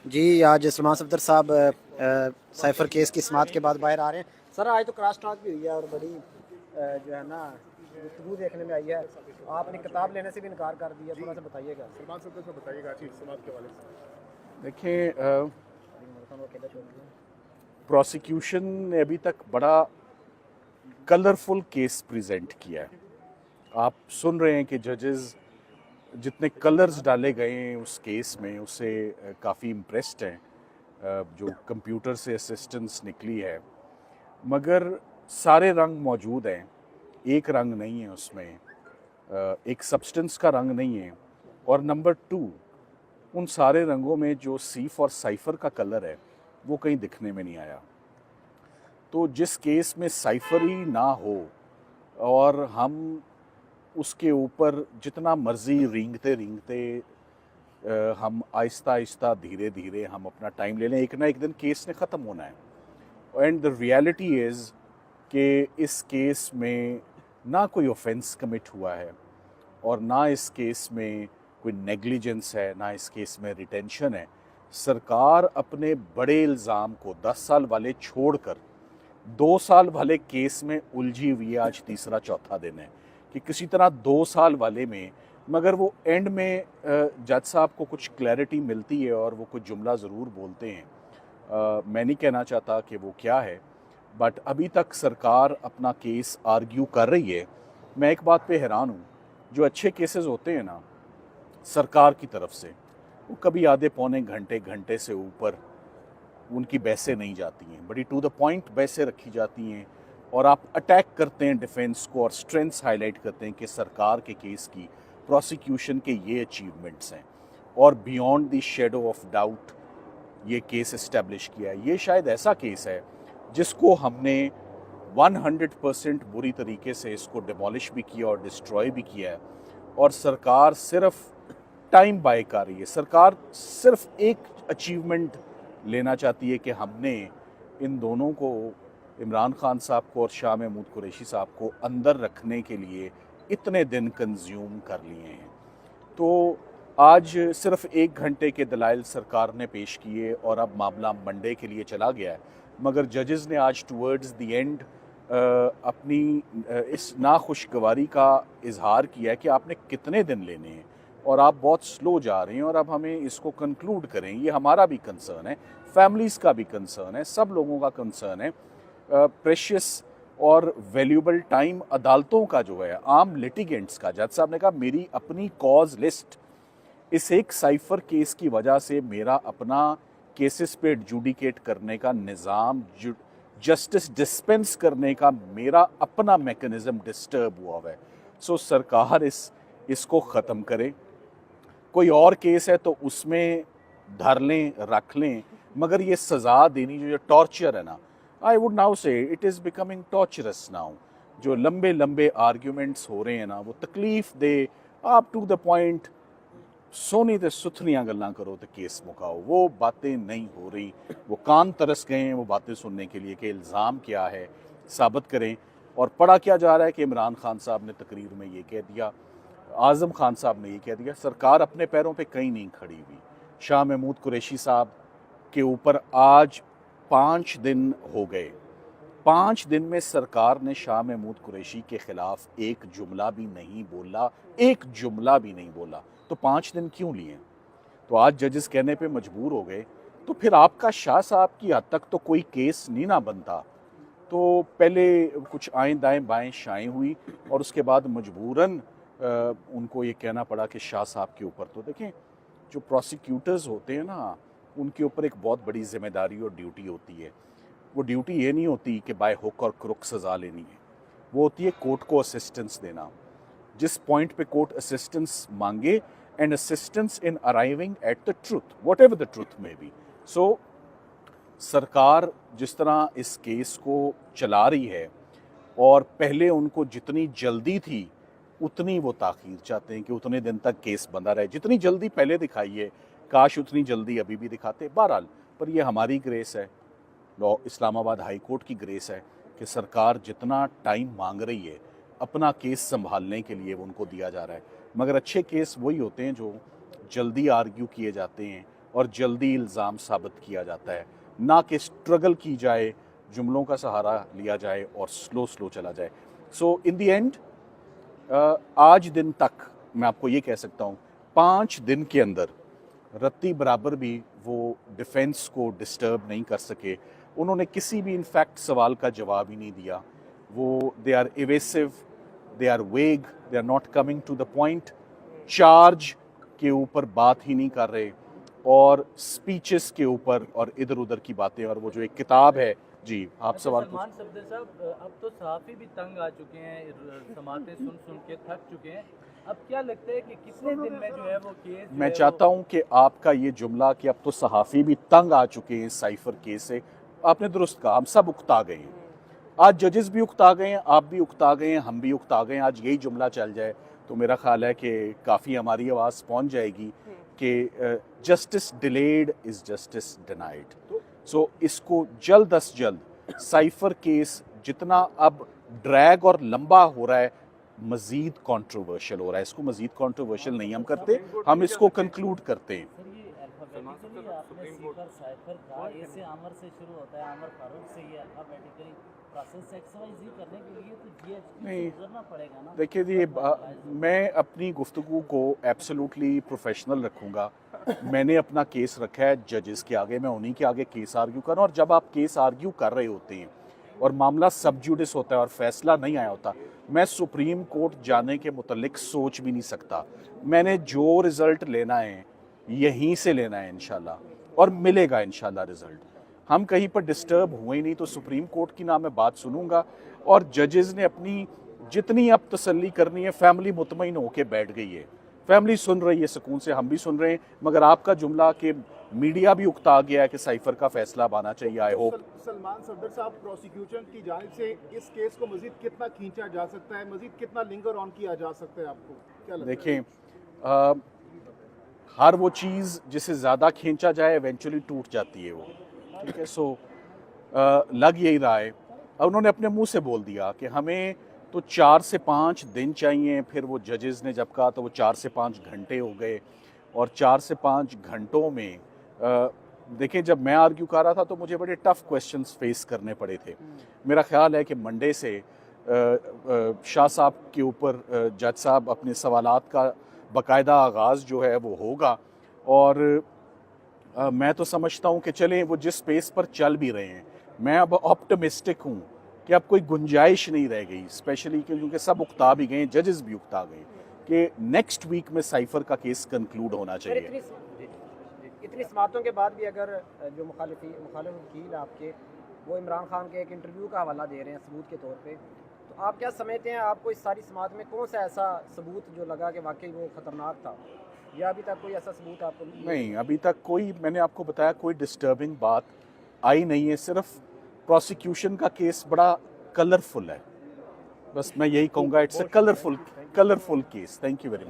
जी, आज सलमान सफदर साहब cipher case की समाअत के बाद बाहर आ रहे हैं। सर आज तो क्रॉस टॉक भी हुई है और बड़ी जो है ना गुफ्तगू देखने में आई है। आपने किताब लेने से भी इनकार कर दिया, जी, थोड़ा सा बताइएगा। सलमान सफ़दर से बताइएगा आज की समात के हवाले से। देखिए, वो अकेले छोड़ दिया। प्रोसिक्यूशन ने अभी तक बड़ा कलरफुल केस प्रेजेंट किया है। आप सुन रहे हैं कि जजेस जितने कलर्स डाले गए हैं उस केस में, उससे काफ़ी इम्प्रेस्ड हैं। जो कंप्यूटर से असिस्टेंस निकली है, मगर सारे रंग मौजूद हैं, एक रंग नहीं है उसमें, एक सब्सटेंस का रंग नहीं है। और नंबर टू, उन सारे रंगों में जो सी फॉर साइफर का कलर है वो कहीं दिखने में नहीं आया। तो जिस केस में साइफर ही ना हो और हम उसके ऊपर जितना मर्जी रेंगते रेंगते हम आहिस्ता आहिस्ता धीरे धीरे हम अपना टाइम ले लें, एक ना एक दिन केस ने ख़त्म होना है। एंड द रियलिटी इज़ कि इस केस में ना कोई ऑफेंस कमिट हुआ है और ना इस केस में कोई नेग्लिजेंस है, ना इस केस में रिटेंशन है। सरकार अपने बड़े इल्ज़ाम को 10 साल वाले छोड़कर 2 साल वाले केस में उलझी हुई है। आज तीसरा चौथा दिन है कि किसी तरह 2 साल वाले में, मगर वो एंड में जज साहब को कुछ क्लैरिटी मिलती है और वो कुछ जुमला ज़रूर बोलते हैं। मैं नहीं कहना चाहता कि वो क्या है, बट अभी तक सरकार अपना केस आर्ग्यू कर रही है। मैं एक बात पे हैरान हूँ, जो अच्छे केसेस होते हैं ना सरकार की तरफ से, वो कभी आधे पौने घंटे घंटे से ऊपर उनकी बहसें नहीं जाती हैं, बड़ी टू द पॉइंट बहसें रखी जाती हैं और आप अटैक करते हैं डिफेंस को और स्ट्रेंथ्स हाईलाइट करते हैं कि सरकार के केस की, प्रोसिक्यूशन के ये अचीवमेंट्स हैं और beyond the shadow of doubt ये केस इस्टेब्लिश किया है। ये शायद ऐसा केस है जिसको हमने 100% बुरी तरीके से इसको डिमोलिश भी किया और डिस्ट्रॉय भी किया है, और सरकार सिर्फ टाइम बाय कर रही है। सरकार सिर्फ एक अचीवमेंट लेना चाहती है कि हमने इन दोनों को, इमरान खान साहब को और शाह महमूद कुरैशी साहब को अंदर रखने के लिए इतने दिन कंज्यूम कर लिए हैं। तो आज सिर्फ 1 घंटे के दलाइल सरकार ने पेश किए और अब मामला मंडे के लिए चला गया है, मगर जजेस ने आज टुवर्ड्स द एंड अपनी इस नाखुशगवारी का इजहार किया है कि आपने कितने दिन लेने हैं और आप बहुत स्लो जा रहे हैं और अब हमें इसको कंक्लूड करें। ये हमारा भी कंसर्न है, फैमिलीज़ का भी कंसर्न है, सब लोगों का कंसर्न है। प्रेशियस और वैल्यूबल टाइम अदालतों का जो है, आम लिटिगेंट्स का, जज साहब ने कहा मेरी अपनी कॉज लिस्ट इस एक साइफर केस की वजह से मेरा अपना केसेस पे एडजुडिकेट करने का निज़ाम, जस्टिस डिस्पेंस करने का मेरा अपना मैकेनिज्म डिस्टर्ब हुआ है। सो सरकार इसको ख़त्म करे। कोई और केस है तो उसमें धर लें, रख लें, मगर ये सज़ा देनी जो टॉर्चर है ना, आई वुड नाउ से it is becoming torturers now. जो लंबे लंबे आर्ग्यूमेंट्स हो रहे हैं ना, वो तकलीफ दे, आप टू द पॉइंट सोनी ते सुथनियाँ गल्लां करो तो केस मुकाओ, वो बातें नहीं हो रही। वो कान तरस गए हैं वो बातें सुनने के लिए कि इल्ज़ाम क्या है, साबित करें। और पढ़ा क्या जा रहा है कि इमरान खान साहब ने तकरीर में ये कह दिया, आज़म खान साहब ने ये कह दिया। सरकार अपने पैरों पे कहीं नहीं खड़ी हुई। शाह महमूद कुरैशी साहब के ऊपर आज 5 दिन हो गए, 5 दिन में सरकार ने शाह महमूद कुरैशी के खिलाफ एक जुमला भी नहीं बोला, एक जुमला भी नहीं बोला। तो 5 दिन क्यों लिए? तो आज जजेस कहने पे मजबूर हो गए। तो फिर आपका शाह साहब की हद तक तो कोई केस नहीं ना बनता। तो पहले कुछ आएँ दाएँ बाएँ शाएँ हुई और उसके बाद मजबूरन उनको ये कहना पड़ा कि शाह साहब के ऊपर, तो देखें जो प्रोसिक्यूटर्स होते हैं ना, उनके ऊपर एक बहुत बड़ी जिम्मेदारी और ड्यूटी होती है। वो ड्यूटी ये नहीं होती कि बाय हुक और क्रुक सज़ा लेनी है, वो होती है कोर्ट को असिस्टेंस देना। जिस पॉइंट पे कोर्ट असिस्टेंस मांगे, and assistance in arriving at the truth, what ever the truth में बी। सो सरकार जिस तरह इस केस को चला रही है, और पहले उनको जितनी जल्दी थी उतनी वो ताख़ीर चाहते हैं कि उतने दिन तक केस बंधा रहे। जितनी जल्दी पहले दिखाई है, काश उतनी जल्दी अभी भी दिखाते। बहरहाल, पर ये हमारी ग्रेस है, लॉ इस्लामाबाद हाई कोर्ट की ग्रेस है कि सरकार जितना टाइम मांग रही है अपना केस संभालने के लिए वो उनको दिया जा रहा है। मगर अच्छे केस वही होते हैं जो जल्दी आर्ग्यू किए जाते हैं और जल्दी इल्ज़ाम साबित किया जाता है, ना कि स्ट्रगल की जाए, जुमलों का सहारा लिया जाए और स्लो स्लो चला जाए। सो इन द एंड आज दिन तक मैं आपको ये कह सकता हूँ 5 दिन के अंदर रत्ती बराबर भी वो डिफेंस को डिस्टर्ब नहीं कर सके। उन्होंने किसी भी इनफैक्ट सवाल का जवाब ही नहीं दिया। वो they are evasive, they are vague, they are not coming to the point, charge के ऊपर बात ही नहीं कर रहे और स्पीचेस के ऊपर और इधर उधर की बातें। और वो जो एक किताब है, जी आप सवाल पूछ। सलमान सफदर साहब, अब तो सहाफ़ी भी तंग आ चुके हैं, समातें सुन सुन के थक चुके हैं। अब क्या लगता है कि कितने दिन में जो है वो केस मैं चाहता हूं कि आपका ये जुमला कि अब तो सहाफ़ी भी तंग आ चुके हैं साइफर केस से, आपने दुरुस्त कहा। हम सब उकता गए हैं, आज जजेस भी उकता गए हैं, आप भी उकता गए हैं, हम भी उकता गए हैं। आज यही जुमला चल जाए तो मेरा ख्याल है कि काफ़ी हमारी आवाज़ पहुंच जाएगी कि justice delayed is justice denied. So इसको जल्द अज जल्द, साइफर केस जितना अब ड्रैग और लंबा हो रहा है, मज़ीद कंट्रोवर्शियल हो रहा है। इसको मज़ीद कंट्रोवर्शियल नहीं हम करते, हम इसको कंक्लूड करते हैं। सर ये अल्फाबेटिकली आपने सीकर साइफर कहा, ए से आमर से शुरू होता है, आमर फारूक से ये अल्फाबेटिकली प्रोसेस एक्सवाइज करने के लिए तो जीएचटी से गुजरना पड़ेगा ना। देखिए जी, मैं अपनी गुफ्तगू को एब्सोल्युटली प्रोफेशनल रखूँगा। मैंने अपना केस रखा है जजेस के आगे, मैं उन्हीं के आगे केस आर्ग्यू कर रहा हूँ। और जब आप केस आर्ग्यू कर रहे होते हैं और मामला सब जुडिस होता है और फैसला नहीं आया होता, मैं सुप्रीम कोर्ट जाने के मुतल्लिक सोच भी नहीं सकता। मैंने जो रिज़ल्ट लेना है यहीं से लेना है इंशाल्लाह, और मिलेगा इंशाल्लाह रिज़ल्ट। हम कहीं पर डिस्टर्ब हुए ही नहीं तो सुप्रीम कोर्ट की ना मैं बात सुनूंगा। और जजेस ने अपनी जितनी अब तसल्ली करनी है, फैमिली मुतमईन होकर बैठ गई है, फैमिली सुन रही है सुकून से, हम भी सुन रहे हैं। मगर आपका जुमला कि मीडिया भी उकता गया है कि साइफर का फैसला आना चाहिए, आई होप। सलमान सफदर साहब, प्रोसिक्यूशन की जानिब से इस केस को मजीद कितना खींचा जा सकता है, मजीद कितना लिंगर ऑन किया जा सकता है, आपको क्या लगता है? देखें, हर वो चीज़ जिसे ज़्यादा खींचा जाए इवेंचुअली टूट जाती है वो, ठीक है। सो लग यही रहा है। अब उन्होंने अपने मुंह से बोल दिया कि हमें तो 4 से 5 दिन चाहिए, फिर वो जजेस ने जब कहा तो वो 4 से 5 घंटे हो गए। और 4 से 5 घंटों में देखें, जब मैं आर्ग्यू कर रहा था तो मुझे बड़े टफ क्वेश्चंस फेस करने पड़े थे। मेरा ख्याल है कि मंडे से शाह साहब के ऊपर जज साहब अपने सवालात का बाकायदा आगाज़ जो है वो होगा। और मैं तो समझता हूँ कि चलें, वो जिस पेस पर चल भी रहे हैं, मैं अब ऑप्टिमिस्टिक हूँ कि अब कोई गुंजाइश नहीं रह गई, स्पेशली क्योंकि सब उकता भी गए, जजेस भी उकता गए, कि नेक्स्ट वीक में साइफर का केस कंक्लूड होना चाहिए। इतनी समातों के बाद भी अगर जो मुखालिफ वकील आपके वो इमरान खान के एक इंटरव्यू का हवाला दे रहे हैं सबूत के तौर पे, तो आप क्या समझते हैं, आपको इस सारी समात में कौन सा ऐसा सबूत जो लगा कि वाकई वो ख़तरनाक था, या अभी तक कोई ऐसा सबूत आपको नहीं, अभी तक कोई, मैंने आपको बताया, कोई डिस्टर्बिंग बात आई नहीं है। सिर्फ प्रोसिक्यूशन का केस बड़ा कलरफुल है, बस मैं यही कहूँगा, it's a colourful case. Thank you very much.